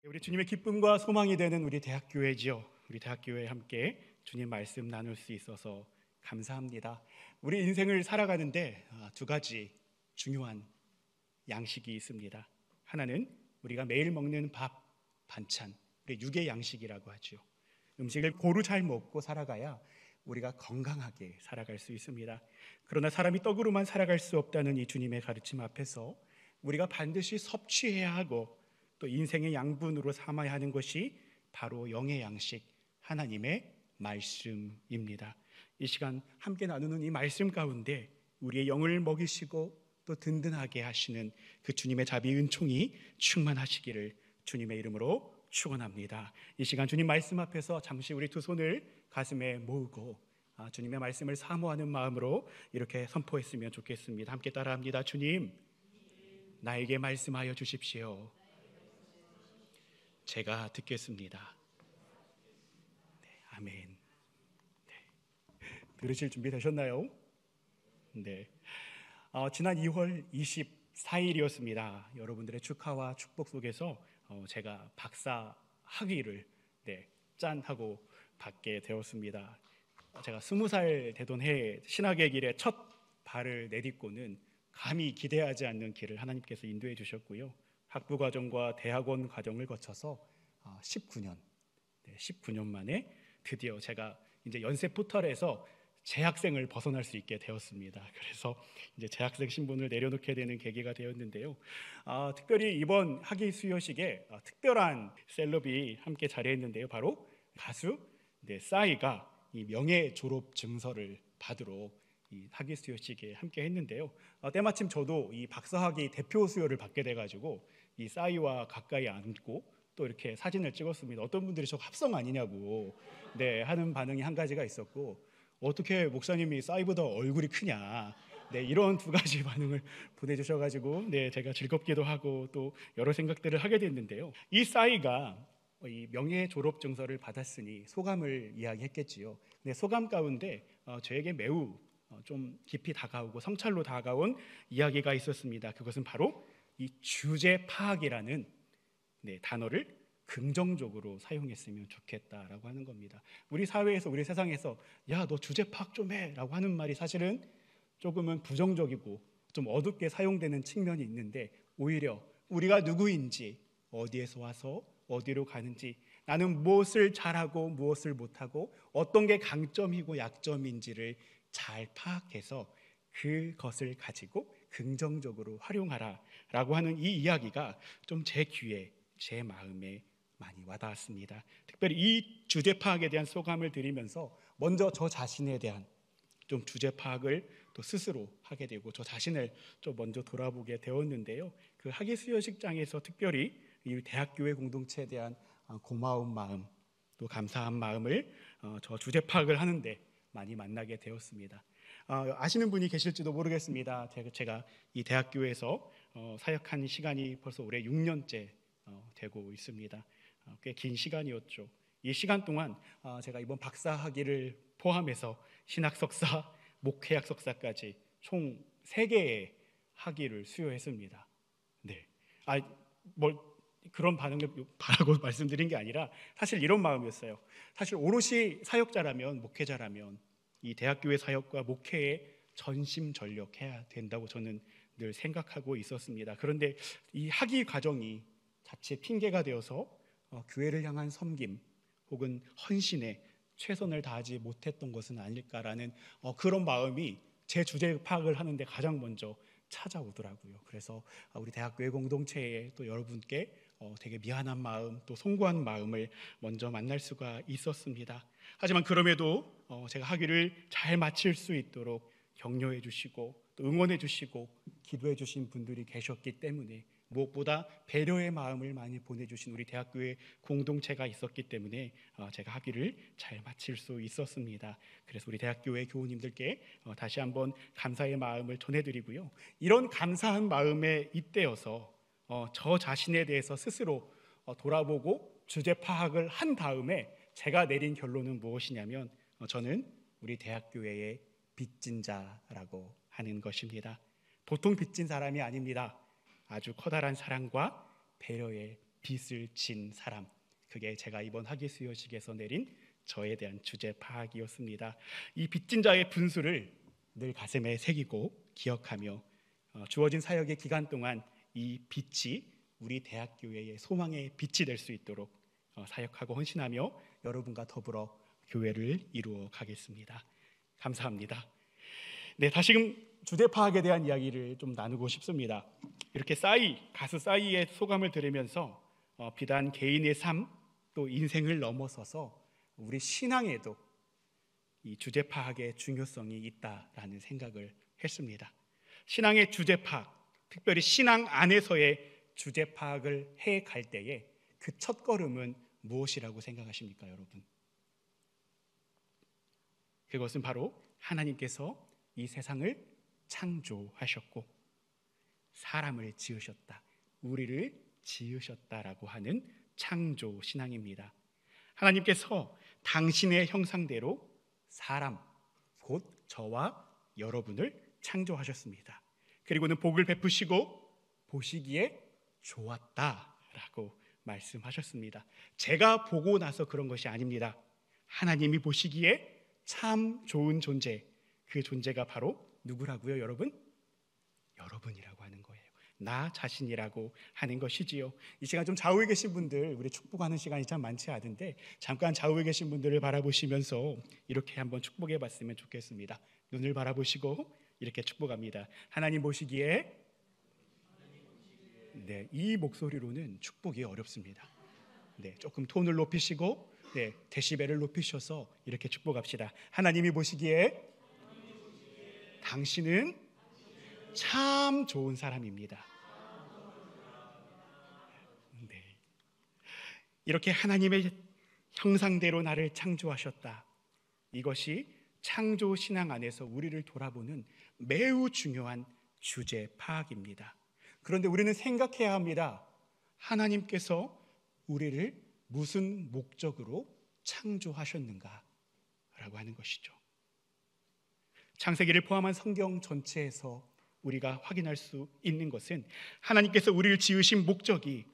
우리 주님의 기쁨과 소망이 되는 우리 대학교회지요. 우리 대학교회에 함께 주님 말씀 나눌 수 있어서 감사합니다. 우리 인생을 살아가는데 두 가지 중요한 양식이 있습니다. 하나는 우리가 매일 먹는 밥, 반찬, 우리 육의 양식이라고 하죠. 음식을 고루 잘 먹고 살아가야 우리가 건강하게 살아갈 수 있습니다. 그러나 사람이 떡으로만 살아갈 수 없다는 이 주님의 가르침 앞에서 우리가 반드시 섭취해야 하고 또 인생의 양분으로 삼아야 하는 것이 바로 영의 양식, 하나님의 말씀입니다. 이 시간 함께 나누는 이 말씀 가운데 우리의 영을 먹이시고 또 든든하게 하시는 그 주님의 자비 은총이 충만하시기를 주님의 이름으로 축원합니다. 이 시간 주님 말씀 앞에서 잠시 우리 두 손을 가슴에 모으고 주님의 말씀을 사모하는 마음으로 이렇게 선포했으면 좋겠습니다. 함께 따라합니다. 주님, 나에게 말씀하여 주십시오. 제가 듣겠습니다. 네, 아멘. 네. 들으실 준비 되셨나요? 네. 지난 2월 24일이었습니다. 여러분들의 축하와 축복 속에서 제가 박사 학위를 짠 하고 받게 되었습니다. 제가 20살 되던 해 신학의 길에 첫 발을 내딛고는 감히 기대하지 않는 길을 하나님께서 인도해 주셨고요. 학부 과정과 대학원 과정을 거쳐서 19년 만에 드디어 제가 이제 연세 포털에서 재학생을 벗어날 수 있게 되었습니다. 그래서 이제 재학생 신분을 내려놓게 되는 계기가 되었는데요. 특별히 이번 학위 수여식에 특별한 셀럽이 함께 자리했는데요. 바로 가수 싸이가 이 명예 졸업 증서를 받으러 이 학위 수여식에 함께 했는데요. 때마침 저도 이 박사학위 대표 수여를 받게 돼가지고 이 싸이와 가까이 앉고 또 이렇게 사진을 찍었습니다. 어떤 분들이 저 합성 아니냐고 하는 반응이 한 가지가 있었고, 어떻게 목사님이 싸이보다 얼굴이 크냐, 이런 두 가지 반응을 보내주셔가지고 제가 즐겁기도 하고 또 여러 생각들을 하게 됐는데요. 이 싸이가 이 명예 졸업 증서를 받았으니 소감을 이야기했겠지요. 소감 가운데 저에게 매우 좀 깊이 다가오고 성찰로 다가온 이야기가 있었습니다. 그것은 바로 이 주제 파악이라는 단어를 긍정적으로 사용했으면 좋겠다라고 하는 겁니다. 우리 사회에서, 우리 세상에서 야, 너 주제 파악 좀 해라고 하는 말이 사실은 조금은 부정적이고 좀 어둡게 사용되는 측면이 있는데, 오히려 우리가 누구인지, 어디에서 와서 어디로 가는지, 나는 무엇을 잘하고 무엇을 못하고 어떤 게 강점이고 약점인지를 잘 파악해서 그것을 가지고 긍정적으로 활용하라 라고 하는 이 이야기가 좀 제 귀에, 제 마음에 많이 와닿았습니다. 특별히 이 주제 파악에 대한 소감을 드리면서 먼저 저 자신에 대한 좀 주제 파악을 또 스스로 하게 되고 저 자신을 좀 먼저 돌아보게 되었는데요. 그 학위 수여식장에서 특별히 이 대학교회 공동체에 대한 고마운 마음, 또 감사한 마음을 저 주제 파악을 하는데 많이 만나게 되었습니다. 아시는 분이 계실지도 모르겠습니다. 제가 이 대학교에서 사역한 시간이 벌써 올해 6년째 되고 있습니다. 꽤 긴 시간이었죠. 이 시간 동안 제가 이번 박사 학위를 포함해서 신학 석사, 목회학 석사까지 총 3개의 학위를 수여했습니다. 뭘 그런 반응을 바라고 말씀드린 게 아니라 사실 이런 마음이었어요. 사실 오롯이 사역자라면, 목회자라면 이 대학교의 사역과 목회에 전심전력해야 된다고 저는 늘 생각하고 있었습니다. 그런데 이 학위 과정이 자체 핑계가 되어서 교회를 향한 섬김 혹은 헌신에 최선을 다하지 못했던 것은 아닐까라는 그런 마음이 제 주제 파악을 하는데 가장 먼저 찾아오더라고요. 그래서 우리 대학교회 공동체에 또 여러분께 되게 미안한 마음, 또 송구한 마음을 먼저 만날 수가 있었습니다. 하지만 그럼에도 제가 학위를 잘 마칠 수 있도록 격려해 주시고 또 응원해 주시고 기도해 주신 분들이 계셨기 때문에, 무엇보다 배려의 마음을 많이 보내주신 우리 대학교의 공동체가 있었기 때문에 제가 학위를 잘 마칠 수 있었습니다. 그래서 우리 대학교의 교우님들께 다시 한번 감사의 마음을 전해드리고요. 이런 감사한 마음에 잇대어서 저 자신에 대해서 스스로 돌아보고 주제 파악을 한 다음에 제가 내린 결론은 무엇이냐면, 저는 우리 대학교회의 빚진 자라고 하는 것입니다. 보통 빚진 사람이 아닙니다. 아주 커다란 사랑과 배려의 빚을 진 사람, 그게 제가 이번 학예수여식에서 내린 저에 대한 주제 파악이었습니다. 이 빚진 자의 분수를 늘 가슴에 새기고 기억하며 주어진 사역의 기간 동안 이 빚이 우리 대학교회의 소망의 빛이 될 수 있도록 사역하고 헌신하며 여러분과 더불어 교회를 이루어 가겠습니다. 감사합니다. 네, 다시금 주제 파악에 대한 이야기를 좀 나누고 싶습니다. 이렇게 가수 싸이의 소감을 들으면서 비단 개인의 삶 또 인생을 넘어서서 우리 신앙에도 이 주제 파악의 중요성이 있다라는 생각을 했습니다. 신앙의 주제 파악, 특별히 신앙 안에서의 주제 파악을 해 갈 때에 그 첫 걸음은 무엇이라고 생각하십니까, 여러분? 그것은 바로 하나님께서 이 세상을 창조하셨고 사람을 지으셨다, 우리를 지으셨다라고 하는 창조 신앙입니다. 하나님께서 당신의 형상대로 사람, 곧 저와 여러분을 창조하셨습니다. 그리고는 복을 베푸시고 보시기에 좋았다라고 말씀하셨습니다. 제가 보고 나서 그런 것이 아닙니다. 하나님이 보시기에 참 좋은 존재, 그 존재가 바로 누구라고요, 여러분? 여러분이라고 하는 거예요. 나 자신이라고 하는 것이지요. 이 시간 좀 좌우에 계신 분들, 우리 축복하는 시간이 참 많지 않은데 잠깐 좌우에 계신 분들을 바라보시면서 이렇게 한번 축복해 봤으면 좋겠습니다. 눈을 바라보시고 이렇게 축복합니다. 하나님 보시기에, 네, 이 목소리로는 축복이 어렵습니다. 네, 조금 톤을 높이시고, 네, 데시벨을 높이셔서 이렇게 축복합시다. 하나님이 보시기에 당신은 참 좋은 사람입니다. 네. 이렇게 하나님의 형상대로 나를 창조하셨다. 이것이 창조 신앙 안에서 우리를 돌아보는 매우 중요한 주제 파악입니다. 그런데 우리는 생각해야 합니다. 하나님께서 우리를 무슨 목적으로 창조하셨는가 라고 하는 것이죠. 창세기를 포함한 성경 전체에서 우리가 확인할 수 있는 것은 하나님께서 우리를 지으신 목적이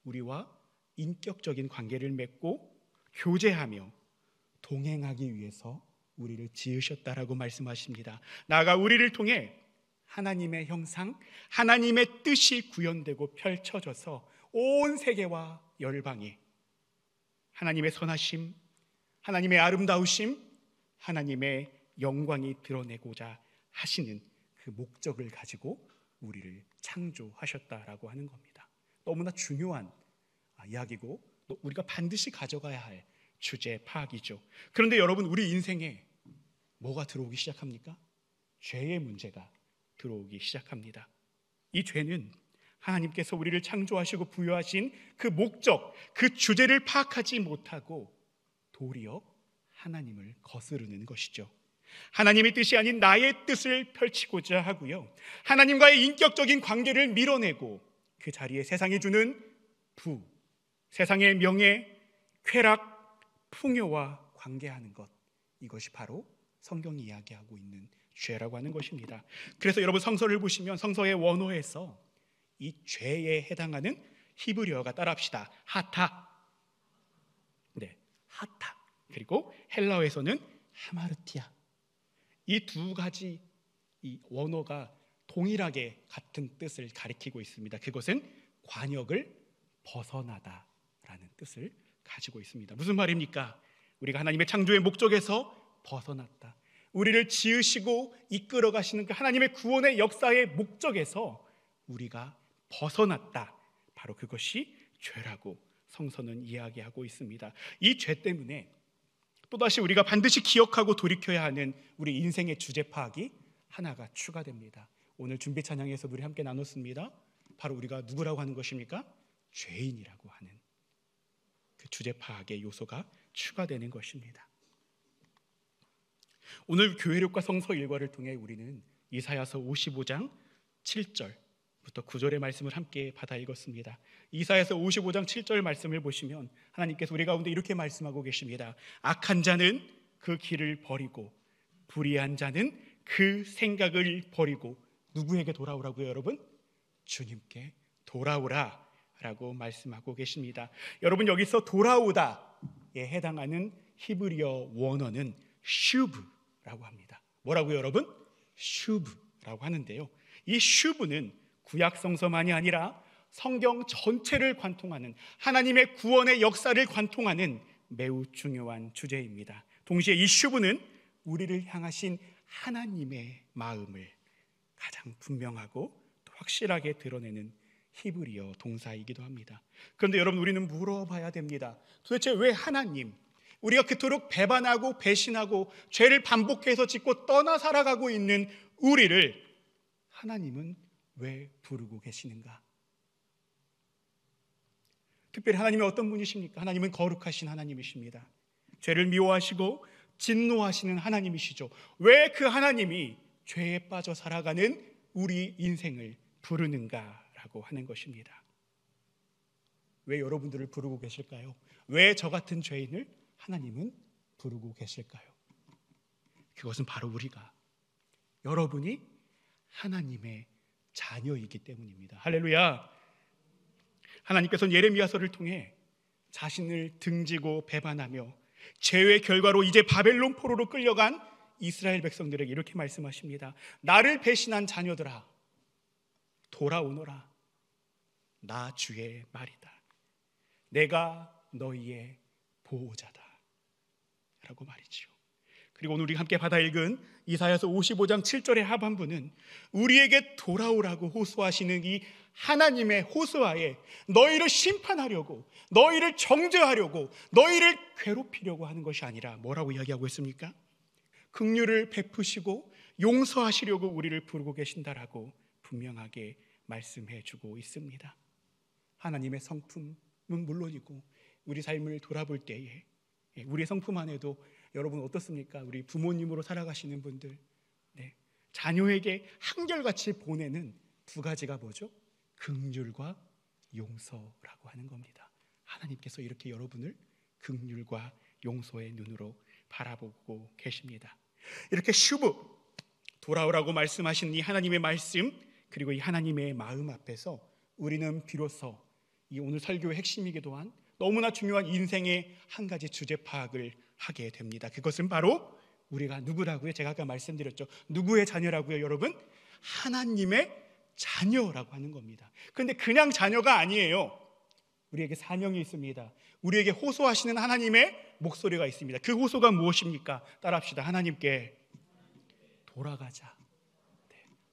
우리와 인격적인 관계를 맺고 교제하며 동행하기 위해서 우리를 지으셨다라고 말씀하십니다. 나아가 우리를 통해 하나님의 형상, 하나님의 뜻이 구현되고 펼쳐져서 온 세계와 열방에 하나님의 선하심, 하나님의 아름다우심, 하나님의 영광이 드러내고자 하시는 그 목적을 가지고 우리를 창조하셨다라고 하는 겁니다. 너무나 중요한 이야기고 또 우리가 반드시 가져가야 할 주제 파악이죠. 그런데 여러분, 우리 인생에 뭐가 들어오기 시작합니까? 죄의 문제가 들어오기 시작합니다. 이 죄는 하나님께서 우리를 창조하시고 부여하신 그 목적, 그 주제를 파악하지 못하고 도리어 하나님을 거스르는 것이죠. 하나님의 뜻이 아닌 나의 뜻을 펼치고자 하고요, 하나님과의 인격적인 관계를 밀어내고 그 자리에 세상이 주는 부, 세상의 명예, 쾌락, 풍요와 관계하는 것, 이것이 바로 성경이 이야기하고 있는 죄라고 하는 것입니다. 그래서 여러분, 성서를 보시면 성서의 원어에서 이 죄에 해당하는 히브리어가 따라합시다. 하타. 네, 하타. 그리고 헬라어에서는 하마르티아. 이 두 가지 이 원어가 동일하게 같은 뜻을 가리키고 있습니다. 그것은 관역을 벗어나다라는 뜻을 가지고 있습니다. 무슨 말입니까? 우리가 하나님의 창조의 목적에서 벗어났다. 우리를 지으시고 이끌어 가시는 그 하나님의 구원의 역사의 목적에서 우리가 벗어났다. 바로 그것이 죄라고 성서는 이야기하고 있습니다. 이 죄 때문에 또다시 우리가 반드시 기억하고 돌이켜야 하는 우리 인생의 주제 파악이 하나가 추가됩니다. 오늘 준비 찬양에서 우리 함께 나눴습니다. 바로 우리가 누구라고 하는 것입니까? 죄인이라고 하는 그 주제 파악의 요소가 추가되는 것입니다. 오늘 교회력과 성서 일과를 통해 우리는 이사야서 55장 7절부터 9절의 말씀을 함께 받아 읽었습니다. 이사야서 55장 7절 말씀을 보시면 하나님께서 우리 가운데 이렇게 말씀하고 계십니다. 악한 자는 그 길을 버리고 불의한 자는 그 생각을 버리고 누구에게 돌아오라고요, 여러분? 주님께 돌아오라. 라고 말씀하고 계십니다. 여러분, 여기서 돌아오다에 해당하는 히브리어 원어는 슈브라고 합니다. 뭐라고요, 여러분? 슈브라고 하는데요, 이 슈브는 구약 성서만이 아니라 성경 전체를 관통하는 하나님의 구원의 역사를 관통하는 매우 중요한 주제입니다. 동시에 이 슈브는 우리를 향하신 하나님의 마음을 가장 분명하고 또 확실하게 드러내는 히브리어 동사이기도 합니다. 그런데 여러분, 우리는 물어봐야 됩니다. 도대체 왜 하나님, 우리가 그토록 배반하고 배신하고 죄를 반복해서 짓고 떠나 살아가고 있는 우리를 하나님은 왜 부르고 계시는가? 특별히 하나님이 어떤 분이십니까? 하나님은 거룩하신 하나님이십니다. 죄를 미워하시고 진노하시는 하나님이시죠. 왜 그 하나님이 죄에 빠져 살아가는 우리 인생을 부르는가라고 하는 것입니다. 왜 여러분들을 부르고 계실까요? 왜 저 같은 죄인을 하나님은 부르고 계실까요? 그것은 바로 우리가, 여러분이 하나님의 자녀이기 때문입니다. 할렐루야. 하나님께서는 예레미야서를 통해 자신을 등지고 배반하며 죄의 결과로 이제 바벨론 포로로 끌려간 이스라엘 백성들에게 이렇게 말씀하십니다. 나를 배신한 자녀들아, 돌아오너라. 나 주의 말이다. 내가 너희의 보호자다 라고 말이지요. 그리고 오늘 우리 함께 받아 읽은 이사야서 55장 7절의 하반부는 우리에게 돌아오라고 호소하시는 이 하나님의 호소하에 너희를 심판하려고, 너희를 정죄하려고, 너희를 괴롭히려고 하는 것이 아니라 뭐라고 이야기하고 있습니까? 긍휼을 베푸시고 용서하시려고 우리를 부르고 계신다라고 분명하게 말씀해 주고 있습니다. 하나님의 성품은 물론이고 우리 삶을 돌아볼 때에 우리의 성품 안에도 여러분 어떻습니까? 우리 부모님으로 살아가시는 분들, 자녀에게 한결같이 보내는 두 가지가 뭐죠? 긍휼과 용서라고 하는 겁니다. 하나님께서 이렇게 여러분을 긍휼과 용서의 눈으로 바라보고 계십니다. 이렇게 슈브, 돌아오라고 말씀하신 이 하나님의 말씀, 그리고 이 하나님의 마음 앞에서 우리는 비로소 이 오늘 설교의 핵심이기도 한 너무나 중요한 인생의 한 가지 주제 파악을 하게 됩니다. 그것은 바로 우리가 누구라고요? 제가 아까 말씀드렸죠. 누구의 자녀라고요, 여러분? 하나님의 자녀라고 하는 겁니다. 그런데 그냥 자녀가 아니에요. 우리에게 사명이 있습니다. 우리에게 호소하시는 하나님의 목소리가 있습니다. 그 호소가 무엇입니까? 따라합시다. 하나님께 돌아가자.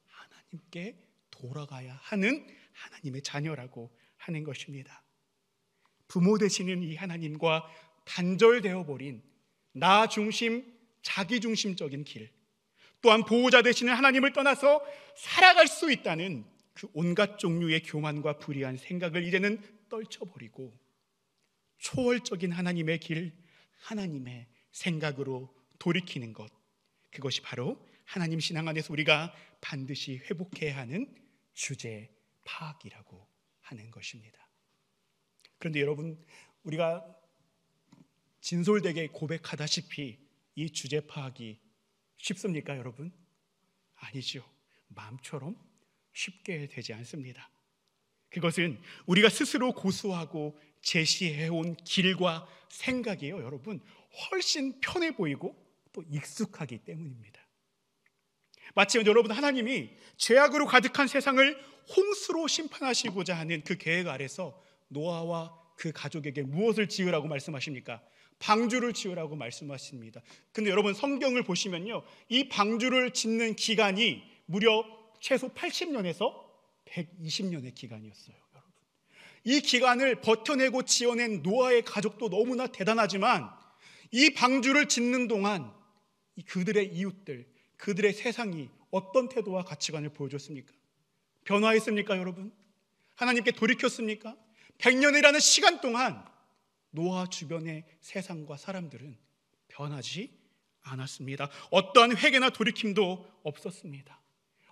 하나님께 돌아가야 하는 하나님의 자녀라고 하는 것입니다. 부모 되시는 이 하나님과 단절되어 버린 나 중심, 자기 중심적인 길, 또한 보호자 되시는 하나님을 떠나서 살아갈 수 있다는 그 온갖 종류의 교만과 불의한 생각을 이제는 떨쳐버리고 초월적인 하나님의 길, 하나님의 생각으로 돌이키는 것, 그것이 바로 하나님 신앙 안에서 우리가 반드시 회복해야 하는 주제 파악이라고 하는 것입니다. 그런데 여러분, 우리가 진솔되게 고백하다시피 이 주제 파악이 쉽습니까, 여러분? 아니죠. 마음처럼 쉽게 되지 않습니다. 그것은 우리가 스스로 고수하고 제시해온 길과 생각이에요, 여러분. 훨씬 편해 보이고 또 익숙하기 때문입니다. 마치 여러분, 하나님이 죄악으로 가득한 세상을 홍수로 심판하시고자 하는 그 계획 아래서 노아와 그 가족에게 무엇을 지으라고 말씀하십니까? 방주를 지으라고 말씀하십니다. 근데 여러분, 성경을 보시면요, 이 방주를 짓는 기간이 무려 최소 80년에서 120년의 기간이었어요. 여러분, 이 기간을 버텨내고 지어낸 노아의 가족도 너무나 대단하지만 이 방주를 짓는 동안 그들의 이웃들, 그들의 세상이 어떤 태도와 가치관을 보여줬습니까? 변화했습니까, 여러분? 하나님께 돌이켰습니까? 100년이라는 시간 동안 노아 주변의 세상과 사람들은 변하지 않았습니다. 어떠한 회개나 돌이킴도 없었습니다.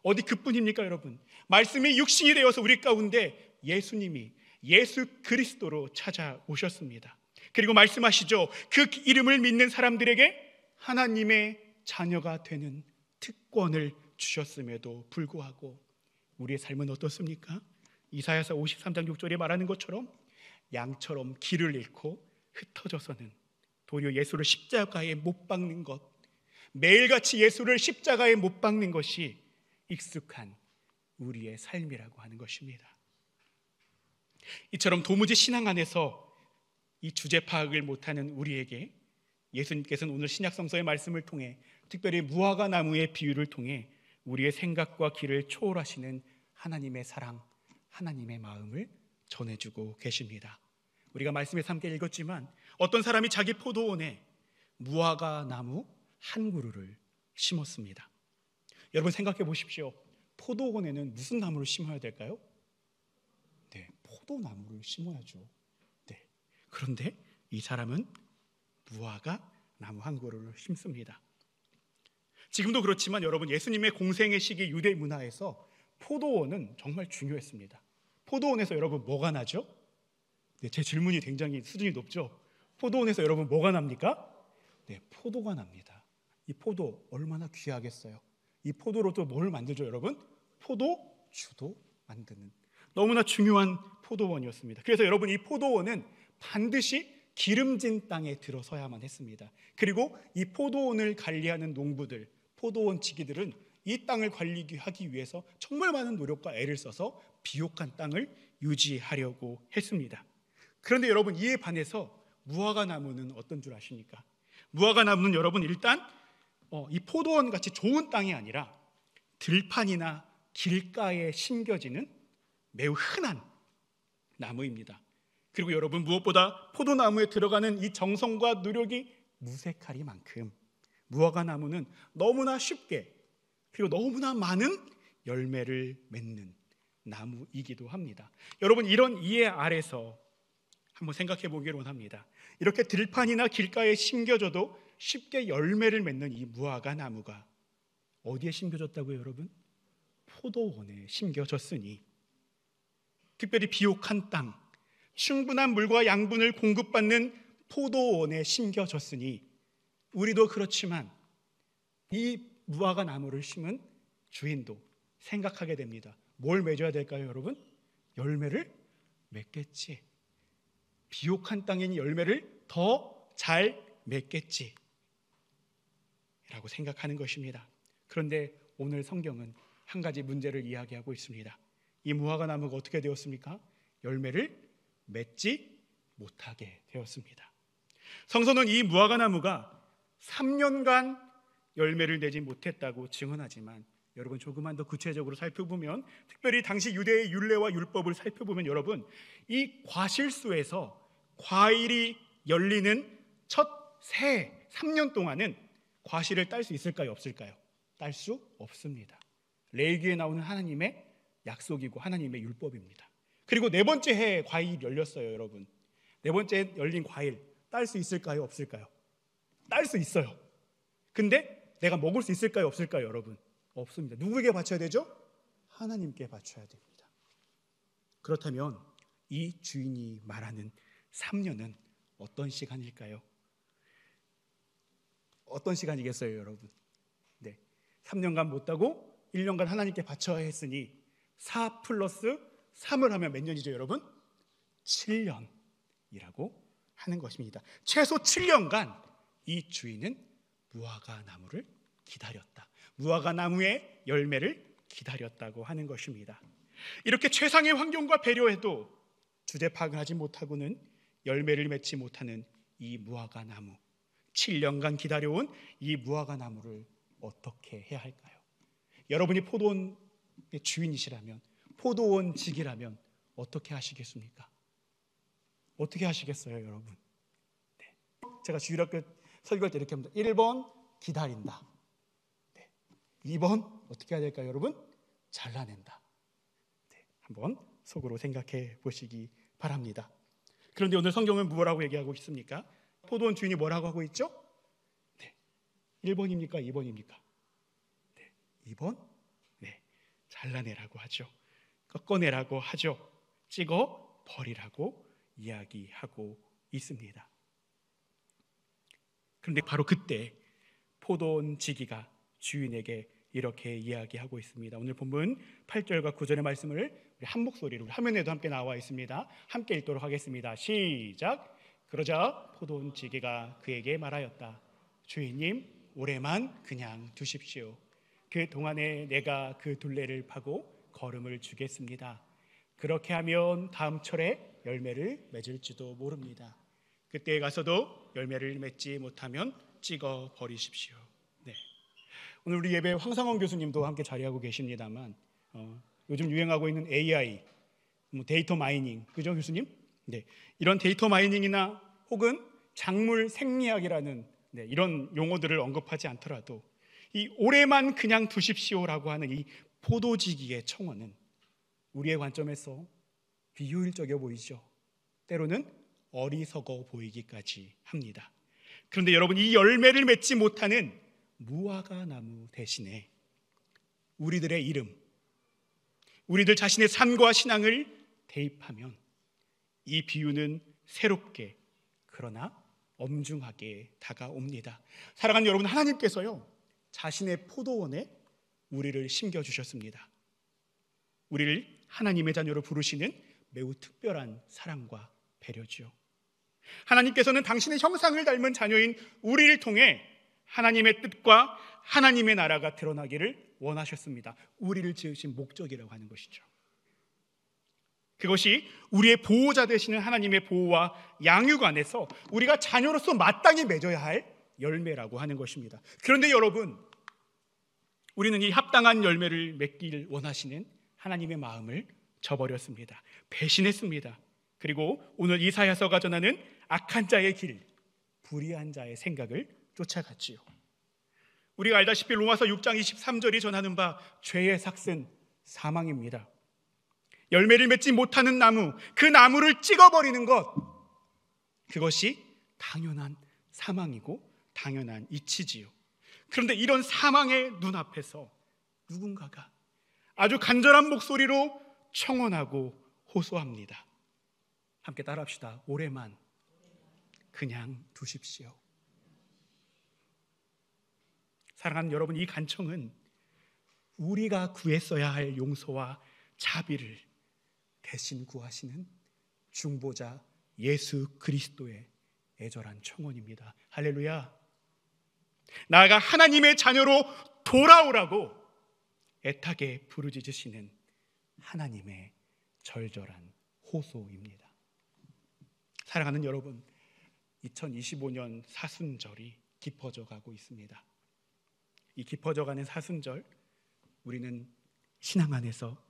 어디 그뿐입니까, 여러분? 말씀이 육신이 되어서 우리 가운데 예수님이 예수 그리스도로 찾아오셨습니다. 그리고 말씀하시죠. 그 이름을 믿는 사람들에게 하나님의 자녀가 되는 특권을 주셨음에도 불구하고 우리의 삶은 어떻습니까? 이사야서 53장 6절에 말하는 것처럼 양처럼 길을 잃고 흩어져서는 도리어 예수를 십자가에 못 박는 것, 매일같이 예수를 십자가에 못 박는 것이 익숙한 우리의 삶이라고 하는 것입니다. 이처럼 도무지 신앙 안에서 이 주제 파악을 못하는 우리에게 예수님께서는 오늘 신약성서의 말씀을 통해, 특별히 무화과 나무의 비유를 통해 우리의 생각과 길을 초월하시는 하나님의 사랑, 하나님의 마음을 전해주고 계십니다. 우리가 말씀에서 함께 읽었지만 어떤 사람이 자기 포도원에 무화과 나무 한 그루를 심었습니다. 여러분 생각해 보십시오. 포도원에는 무슨 나무를 심어야 될까요? 네, 포도나무를 심어야죠. 네. 그런데 이 사람은 무화과 나무 한 그루를 심습니다. 지금도 그렇지만 여러분, 예수님의 공생의 시기 유대 문화에서 포도원은 정말 중요했습니다. 포도원에서 여러분 뭐가 나죠? 네, 제 질문이 굉장히 수준이 높죠? 포도원에서 여러분 뭐가 납니까? 네, 포도가 납니다. 이 포도 얼마나 귀하겠어요. 이 포도로 또 뭘 만들죠 여러분? 포도주도 만드는 너무나 중요한 포도원이었습니다. 그래서 여러분, 이 포도원은 반드시 기름진 땅에 들어서야만 했습니다. 그리고 이 포도원을 관리하는 농부들, 포도원 지기들은 이 땅을 관리하기 위해서 정말 많은 노력과 애를 써서 비옥한 땅을 유지하려고 했습니다. 그런데 여러분, 이에 반해서 무화과 나무는 어떤 줄 아십니까? 무화과 나무는 여러분 일단 이 포도원 같이 좋은 땅이 아니라 들판이나 길가에 심겨지는 매우 흔한 나무입니다. 그리고 여러분, 무엇보다 포도나무에 들어가는 이 정성과 노력이 무색하리만큼 무화과 나무는 너무나 쉽게 그리고 너무나 많은 열매를 맺는 나무이기도 합니다. 여러분, 이런 이해 아래서 한번 생각해 보기를 원합니다. 이렇게 들판이나 길가에 심겨져도 쉽게 열매를 맺는 이 무화과 나무가 어디에 심겨졌다고요 여러분? 포도원에 심겨졌으니, 특별히 비옥한 땅, 충분한 물과 양분을 공급받는 포도원에 심겨졌으니 우리도 그렇지만 이 무화과 나무를 심은 주인도 생각하게 됩니다. 뭘 맺어야 될까요 여러분? 열매를 맺겠지. 비옥한 땅인 열매를 더 잘 맺겠지 라고 생각하는 것입니다. 그런데 오늘 성경은 한 가지 문제를 이야기하고 있습니다. 이 무화과 나무가 어떻게 되었습니까? 열매를 맺지 못하게 되었습니다. 성서는 이 무화과 나무가 3년간 열매를 내지 못했다고 증언하지만 여러분, 조금만 더 구체적으로 살펴보면, 특별히 당시 유대의 율례와 율법을 살펴보면 여러분, 이 과실수에서 과일이 열리는 첫 새 3년 동안은 과실을 딸 수 있을까요? 없을까요? 딸 수 없습니다. 레위기에 나오는 하나님의 약속이고 하나님의 율법입니다. 그리고 네 번째 해에 과일이 열렸어요 여러분. 네 번째 열린 과일 딸 수 있을까요? 없을까요? 딸 수 있어요. 근데 내가 먹을 수 있을까요? 없을까요 여러분? 없습니다. 누구에게 바쳐야 되죠? 하나님께 바쳐야 됩니다. 그렇다면 이 주인이 말하는 3년은 어떤 시간일까요? 어떤 시간이겠어요 여러분? 네, 3년간 못 따고 1년간 하나님께 바쳐야 했으니 4 플러스 3을 하면 몇 년이죠 여러분? 7년이라고 하는 것입니다. 최소 7년간 이 주인은 무화과 나무를 기다렸다. 무화과 나무의 열매를 기다렸다고 하는 것입니다. 이렇게 최상의 환경과 배려해도 주제 파악을 하지 못하고는 열매를 맺지 못하는 이 무화과 나무, 7년간 기다려온 이 무화과 나무를 어떻게 해야 할까요? 여러분이 포도원의 주인이시라면, 포도원 직이라면 어떻게 하시겠습니까? 어떻게 하시겠어요 여러분? 네. 제가 주일학교 설교할 때 이렇게 합니다. 1번 기다린다. 네. 2번 어떻게 해야 될까요 여러분? 잘라낸다. 네. 한번 속으로 생각해 보시기 바랍니다. 그런데 오늘 성경은 뭐라고 얘기하고 있습니까? 포도원 주인이 뭐라고 하고 있죠? 네. 1번입니까? 2번입니까? 네. 2번? 네. 잘라내라고 하죠. 꺾어내라고 하죠. 찍어 버리라고 이야기하고 있습니다. 그런데 바로 그때 포도원 지기가 주인에게 이렇게 이야기하고 있습니다. 오늘 본문 8절과 9절의 말씀을 우리 한 목소리로 화면에도 함께 나와 있습니다. 함께 읽도록 하겠습니다. 시작. 그러자 포도원 지기가 그에게 말하였다. 주인님, 올해만 그냥 두십시오. 그 동안에 내가 그 둘레를 파고 거름을 주겠습니다. 그렇게 하면 다음 철에 열매를 맺을지도 모릅니다. 그때에 가서도 열매를 맺지 못하면 찍어 버리십시오. 네. 오늘 우리 예배 황상원 교수님도 함께 자리하고 계십니다만 요즘 유행하고 있는 AI, 데이터 마이닝, 그죠 교수님? 네. 이런 데이터 마이닝이나 혹은 작물 생리학이라는 이런 용어들을 언급하지 않더라도 이 올해만 그냥 두십시오라고 하는 이 포도지기의 청원은 우리의 관점에서 비효율적이어 보이죠. 때로는 어리석어 보이기까지 합니다. 그런데 여러분, 이 열매를 맺지 못하는 무화과 나무 대신에 우리들의 이름, 우리들 자신의 삶과 신앙을 대입하면 이 비유는 새롭게 그러나 엄중하게 다가옵니다. 사랑하는 여러분, 하나님께서요 자신의 포도원에 우리를 심겨주셨습니다. 우리를 하나님의 자녀로 부르시는 매우 특별한 사랑과 배려죠. 하나님께서는 당신의 형상을 닮은 자녀인 우리를 통해 하나님의 뜻과 하나님의 나라가 드러나기를 원하셨습니다. 우리를 지으신 목적이라고 하는 것이죠. 그것이 우리의 보호자 되시는 하나님의 보호와 양육 안에서 우리가 자녀로서 마땅히 맺어야 할 열매라고 하는 것입니다. 그런데 여러분, 우리는 이 합당한 열매를 맺기를 원하시는 하나님의 마음을 저버렸습니다. 배신했습니다. 그리고 오늘 이사야서가 전하는 악한 자의 길, 불의한 자의 생각을 쫓아갔지요. 우리가 알다시피 로마서 6장 23절이 전하는 바 죄의 삭은 사망입니다. 열매를 맺지 못하는 나무, 그 나무를 찍어버리는 것, 그것이 당연한 사망이고 당연한 이치지요. 그런데 이런 사망의 눈앞에서 누군가가 아주 간절한 목소리로 청원하고 호소합니다. 함께 따라합시다. 올해만 그냥 두십시오. 사랑하는 여러분, 이 간청은 우리가 구했어야 할 용서와 자비를 대신 구하시는 중보자 예수 그리스도의 애절한 청원입니다. 할렐루야. 나아가 하나님의 자녀로 돌아오라고 애타게 부르짖으시는 하나님의 절절한 호소입니다. 사랑하는 여러분, 2025년 사순절이 깊어져 가고 있습니다. 이 깊어져가는 사순절, 우리는 신앙 안에서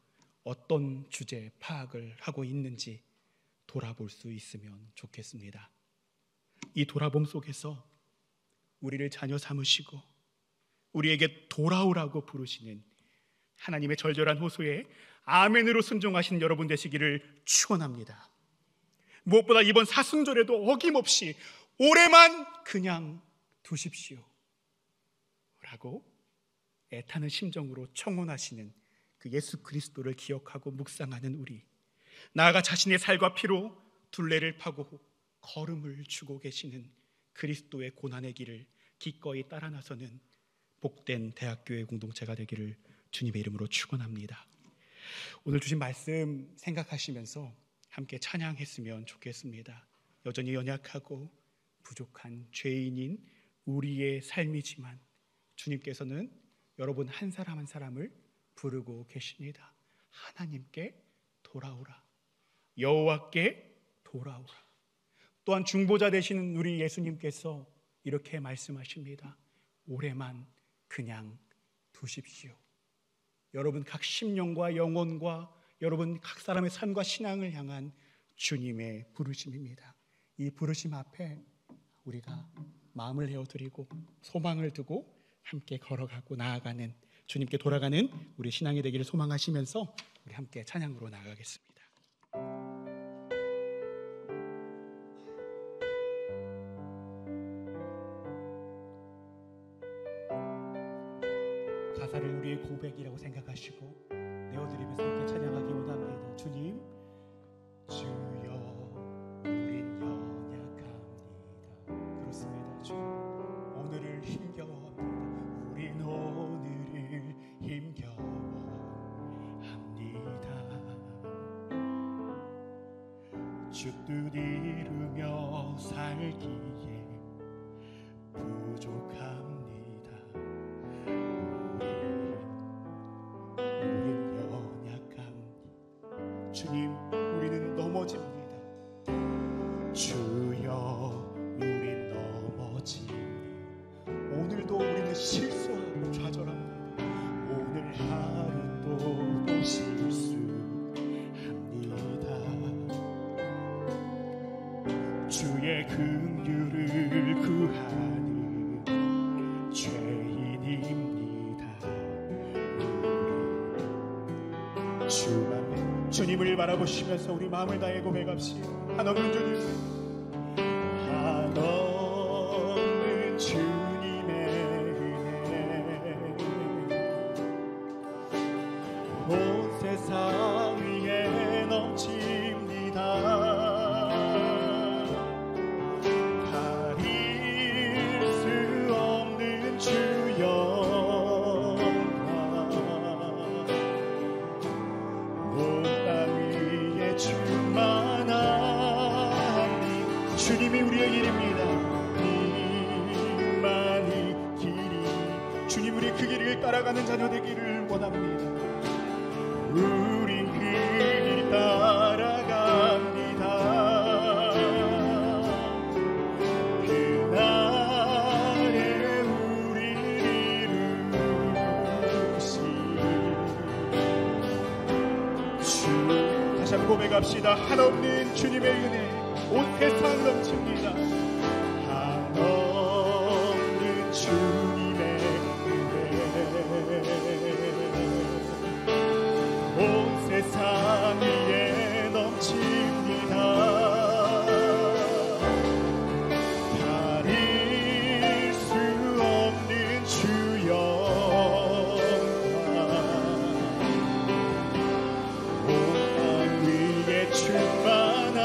어떤 주제 파악을 하고 있는지 돌아볼 수 있으면 좋겠습니다. 이 돌아봄 속에서 우리를 자녀 삼으시고 우리에게 돌아오라고 부르시는 하나님의 절절한 호소에 아멘으로 순종하시는 여러분 되시기를 축원합니다. 무엇보다 이번 사순절에도 어김없이 올해만 그냥 두십시오 라고 애타는 심정으로 청혼하시는 그 예수 그리스도를 기억하고 묵상하는 우리, 나아가 자신의 살과 피로 둘레를 파고 걸음을 주고 계시는 그리스도의 고난의 길을 기꺼이 따라 나서는 복된 대학교의 공동체가 되기를 주님의 이름으로 축원합니다. 오늘 주신 말씀 생각하시면서 함께 찬양했으면 좋겠습니다. 여전히 연약하고 부족한 죄인인 우리의 삶이지만 주님께서는 여러분 한 사람 한 사람을 부르고 계십니다. 하나님께 돌아오라, 여호와께 돌아오라. 또한 중보자 되시는 우리 예수님께서 이렇게 말씀하십니다. 올해만 그냥 두십시오. 여러분 각 심령과 영혼과 여러분 각 사람의 삶과 신앙을 향한 주님의 부르심입니다. 이 부르심 앞에 우리가 마음을 내어드리고 소망을 두고 함께 걸어가고 나아가는, 주님께 돌아가는 우리 신앙이 되기를 소망하시면서 우리 함께 찬양으로 나아가겠습니다. 가사를 우리의 고백이라고 생각하시고 내어드리면서 함께 찬양하기 원합니다. 주님, 주여 우린 연약합니다. 그렇습니다. 주 오늘을 힘겨워합니다. 우린 오늘을 힘겨워합니다. 주 뜻 이루며 살기에 부족합니다. 우린 연약합니다. 주님, 우리는 넘어집니다. 주여, 우린 넘어집니다. 오늘도 우리는 실수하고 좌절합니다. 오늘 하루도 실수합니다. 주의 긍휼을 구하는 죄인입니다. 주님을 바라보시면서 우리 마음을 다해 고백합시다. 한없는 주님, 한없는 주님의 은혜 온 세상 위에 넘칩니다. 주님이 우리의 길입니다. 님만이 길이. 주님, 우리 그 길을 따라가는 자녀 되기를 원합니다. 우린 그 길 따라갑니다. 그날에 우리를 이루신 주. 다시 한번 고백합시다. 한없는 주님의 은혜 온 세상 넘칩니다. 한없는 주님의 은혜 온 세상 위에 넘칩니다. 가릴 수 없는 주 영광 온 땅 위에 충만한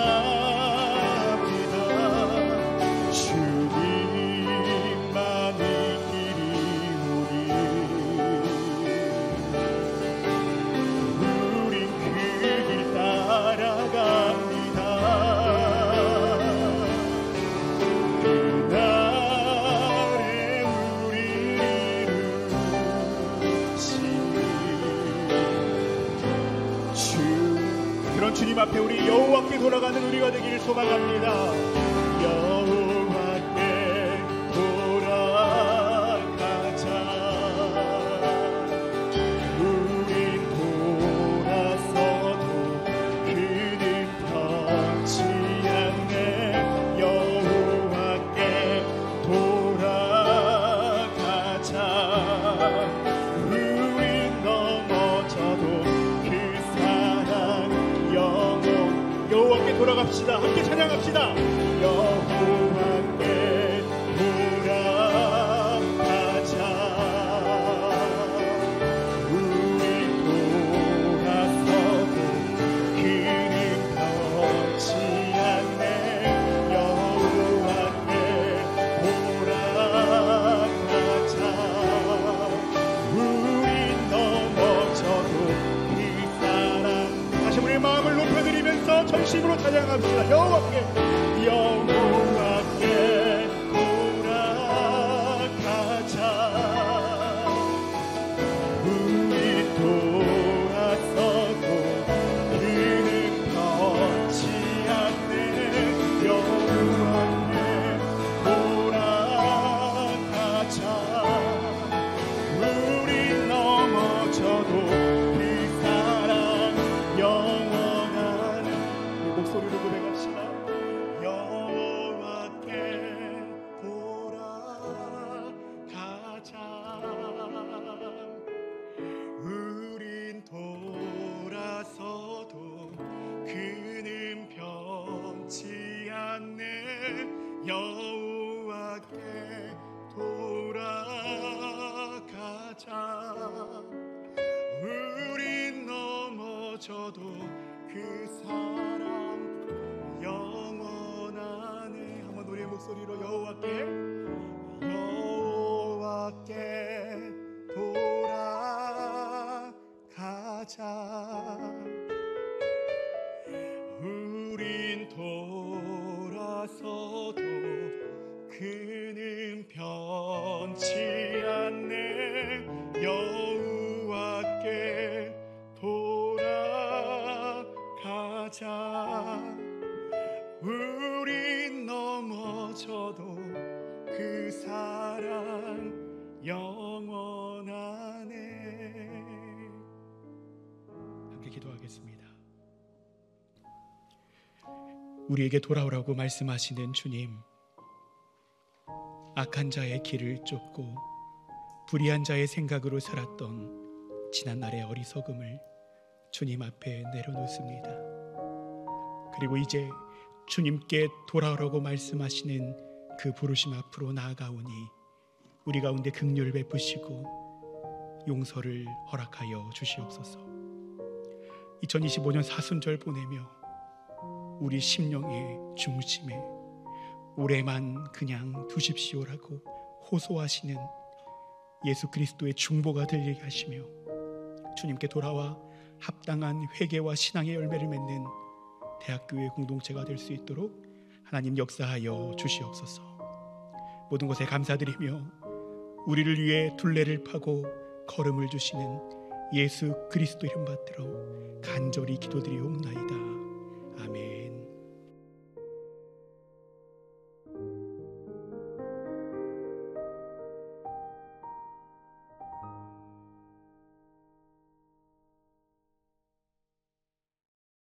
주님 앞에 우리 여호와께 돌아가는 우리가 되기를 소망합니다. 여호와께 돌아가자. 우린 돌아서도 그는 변치 않네. 여호와께 돌아가자. 우린 넘어져도 여호와께 돌아갑시다. 함께 찬양합시다. 여호와께 돌아가자. 우리 돌아서도 그는 변치 않네. 여호와께 돌아가자. 우리 넘어져도 그 사랑. 다시 우리의 마음을 높여드리면서 전심으로 찬양합시다. 여호와께 돌아가자. 우리 돌아서도 그는 변치 않네. 여호와께 돌아가자. 우리 넘어져도 그 사랑 영원한 목소리로 고백합시다. 여호와께 돌아가자. 우린 돌아서도 그는 변치 않네. 여호와께 돌아가자. 우린 넘어져도 그 사랑 영원하네. 한번 우리의 목소리로 여호와께 돌아가자. 우린 돌아서도 그는 변치 않네. 여호와께 돌아가자. 우린 넘어져도 그 사랑 영원하네. 함께 기도하겠습니다. 우리에게 돌아오라고 말씀하시는 주님, 악한 자의 길을 쫓고 불의한 자의 생각으로 살았던 지난날의 어리석음을 주님 앞에 내려놓습니다. 그리고 이제 주님께 돌아오라고 말씀하시는 그 부르심 앞으로 나아가오니 우리 가운데 긍휼을 베푸시고 용서를 허락하여 주시옵소서. 2025년 사순절 보내며 우리 심령의 중심에 올해만 그냥 두십시오라고 호소하시는 예수 그리스도의 중보가 들리게 하시며 주님께 돌아와 합당한 회개와 신앙의 열매를 맺는 대학교의 공동체가 될 수 있도록 하나님 역사하여 주시옵소서. 모든 것에 감사드리며 우리를 위해 둘레를 파고 걸음을 주시는 예수 그리스도 이름 받들어 간절히 기도드리옵나이다. 아멘.